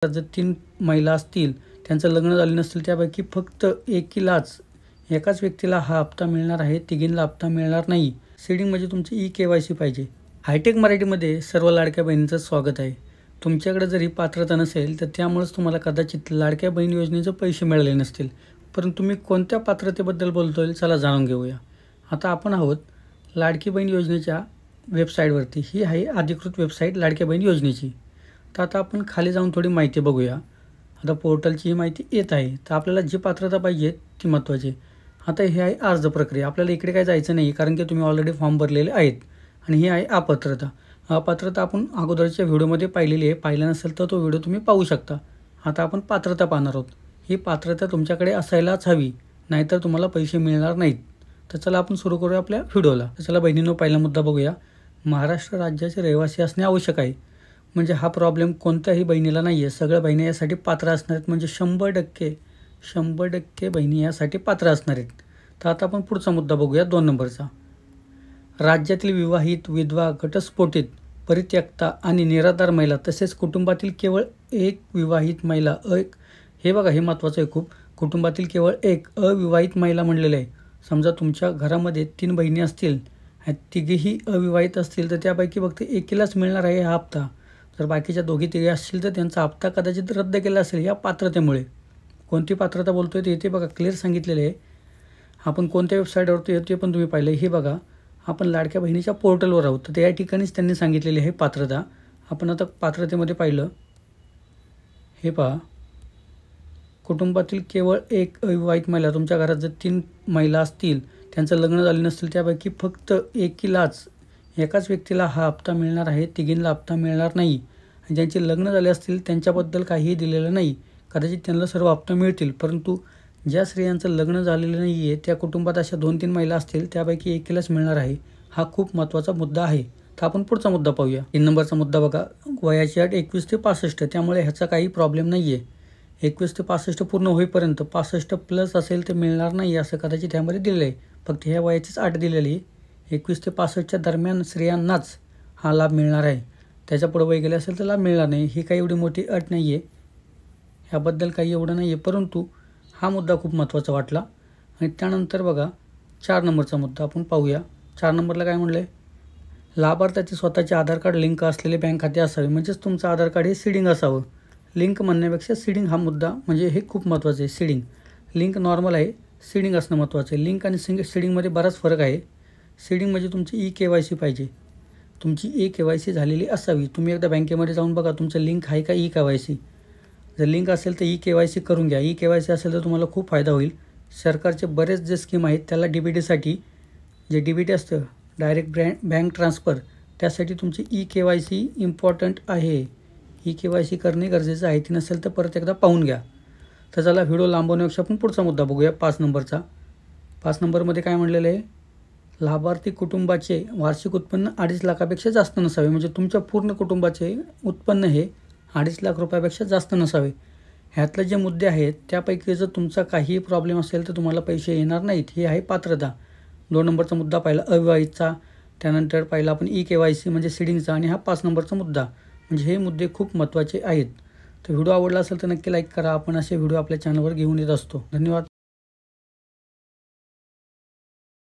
जर 3 महिला असतील, त्यांचं लग्न झालं नसेल, त्यापैकी फक्त एकीलाच एकाच व्यक्तीला हा हप्ता मिळणार आहे, तिघींना हप्ता मिळणार नाही. सीडिंग म्हणजे तुमची KYC पाहिजे. हायटेक मराठीमध्ये सर्व लाडक्या बहिणींचं स्वागत आहे. तुमच्याकडे जरी पात्रता नसेल तर त्यामुळेच तुम्हाला कदाचित लाडक्या बहीण योजनेचे पैसे मिळाले नसतील. परंतु तुम्ही कोणत्या पात्रतेबद्दल बोलतोय चला जाणून घेऊया. आता आपण आहोत लाडकी बहीण योजनेच्या वेबसाईटवरती. ही आहे अधिकृत वेबसाईट लाडक्या बहीण योजनेची. तर आता आपण खाली जाऊन थोडी माहिती बघूया. आता पोर्टलची ही माहिती येत आहे. तर आपल्याला जी पात्रता पाहिजे ती महत्त्वाची. आता हे आहे अर्ज प्रक्रिया. आपल्याला इकडे काय जायचं नाही कारण की तुम्ही ऑलरेडी फॉर्म भरलेले आहेत. आणि ही आहे अपात्रता. अपात्रता आपण अगोदरच्या व्हिडिओमध्ये पाहिलेली आहे. पाहिला नसेल तर तो व्हिडिओ तुम्ही पाहू शकता. आता आपण पात्रता पाहणार आहोत. ही पात्रता तुमच्याकडे असायलाच हवी, नाहीतर तुम्हाला पैसे मिळणार नाहीत. तर चला आपण सुरू करूया आपल्या व्हिडिओला. तर चला बहिणींनो, पहिला मुद्दा बघूया. महाराष्ट्र राज्याचे रहिवासी असणे आवश्यक आहे. म्हणजे हा प्रॉब्लेम कोणत्याही बहिणीला नाही आहे. सगळ्या बहिणी यासाठी पात्र असणार आहेत. म्हणजे 100% बहिणी यासाठी पात्र असणार आहेत. तर आता आपण पुढचा मुद्दा बघूया 2 नंबरचा. राज्यातील विवाहित, विधवा, घटस्फोटित, परित्यक्ता आणि निराधार महिला तसेच कुटुंबातील केवळ एक विवाहित महिला हे बघा, हे महत्त्वाचं आहे खूप. कुटुंबातील केवळ एक अविवाहित महिला म्हणलेलं आहे. समजा तुमच्या घरामध्ये 3 बहिणी असतील आणि तिघीही अविवाहित असतील तर त्यापैकी फक्त एकीलाच मिळणार आहे हा हप्ता. जर बाकीच्या दोघी-तिघी असतील तर त्यांचा हप्ता कदाचित रद्द केला असेल या पात्रतेमुळे. कोणती पात्रता बोलतोय ते इथे बघा क्लिअर सांगितलेले आहे. आपण कोणत्या वेबसाईटवरती येतो पण तुम्ही पाहिलं. हे बघा, आपण लाडक्या बहिणीच्या पोर्टलवर आहोत. तर त्या ठिकाणीच त्यांनी सांगितलेली आहे पात्रता. आपण आता पात्रतेमध्ये पाहिलं. हे पहा, कुटुंबातील केवळ एक अविवाहित महिला. तुमच्या घरात जर 3 महिला असतील, त्यांचं लग्न झालं नसेल, त्यापैकी फक्त एकीलाच एकाच व्यक्तीला हा हप्ता मिळणार आहे, तिघींना हप्ता मिळणार नाही. आणि ज्यांचे लग्न झाले असतील त्यांच्याबद्दल काहीही दिलेलं नाही. कदाचित त्यांना सर्व हप्ता मिळतील. परंतु ज्या स्त्रियांचं लग्न झालेलं नाही आहे त्या कुटुंबात अशा 2-3 महिला असतील त्यापैकी एकीलाच मिळणार आहे. हा खूप महत्त्वाचा मुद्दा आहे. तर आपण पुढचा मुद्दा पाहूया. 3 नंबरचा मुद्दा बघा. वयाची अट 21 ते 65. त्यामुळे ह्याचा काही प्रॉब्लेम नाही आहे. 21 ते 65 पूर्ण होईपर्यंत 65+ असेल तर मिळणार नाही असं कदाचित ह्यामध्ये दिलेलं आहे. फक्त ह्या वयाचीच अट दिलेली आहे. 21 ते 65च्या दरम्यान स्त्रियांनाच हा लाभ मिळणार आहे. त्याच्या पुढे वय गेले असेल तर लाभ मिळणार नाही. ही काही एवढी मोठी अट नाही आहे. ह्याबद्दल काही एवढं नाही आहे. परंतु हा मुद्दा खूप महत्त्वाचा वाटला. आणि त्यानंतर बघा 4 नंबरचा मुद्दा आपण पाहूया. 4 नंबरला काय म्हणलं आहे? लाभार्थ्याचे स्वतःचे आधार कार्ड लिंक असलेले बँक खाते असावे. म्हणजेच तुमचं आधार कार्ड हे सीडिंग असावं. लिंक म्हणण्यापेक्षा सीडिंग हा मुद्दा म्हणजे हे खूप महत्त्वाचं आहे. सीडिंग लिंक नॉर्मल आहे, सीडिंग असणं महत्त्वाचं आहे. लिंक आणि सीडिंगमध्ये बराच फरक आहे. सीडिंग म्हणजे तुमची KYC पाहिजे. तुमची KYC झालेली असावी. तुम्ही एकदा बँकेमध्ये जाऊन बघा तुमचं लिंक आहे का KYC. जर लिंक असेल तर KYC करून घ्या. KYC असेल तर तुम्हाला खूप फायदा होईल. सरकारचे बरेच जे स्कीम आहेत त्याला DBTसाठी, जे DBT असतं डायरेक्ट बँक ट्रान्सफर, त्यासाठी तुमची KYC इम्पॉर्टंट आहे. KYC करणे गरजेचं आहे. ती नसेल तर परत एकदा पाहून घ्या. तर चला व्हिडिओ लांबवण्यापेक्षा आपण पुढचा मुद्दा बघूया 5 नंबरचा. 5 नंबरमध्ये काय म्हणलेलं आहे? लाभार्थी कुटुंबाचे वार्षिक उत्पन्न 2.5 लाखापेक्षा जास्त नसावे. म्हणजे तुमच्या पूर्ण कुटुंबाचे उत्पन्न हे 2.5 लाख रुपयापेक्षा जास्त नसावे. ह्यातले जे मुद्दे आहेत त्यापैकी जर तुमचा काही प्रॉब्लेम असेल तर तुम्हाला पैसे येणार नाहीत. ही आहे पात्रता. 2 नंबरचा मुद्दा पाहिला अविवाहितचा. त्यानंतर पाहिला आपण KYC म्हणजे सीडिंगचा. आणि हा 5 नंबरचा मुद्दा. म्हणजे हे मुद्दे खूप महत्त्वाचे आहेत. तर व्हिडिओ आवडला असेल तर नक्की लाईक करा. आपण असे व्हिडिओ आपल्या चॅनलवर घेऊन येत असतो. धन्यवाद.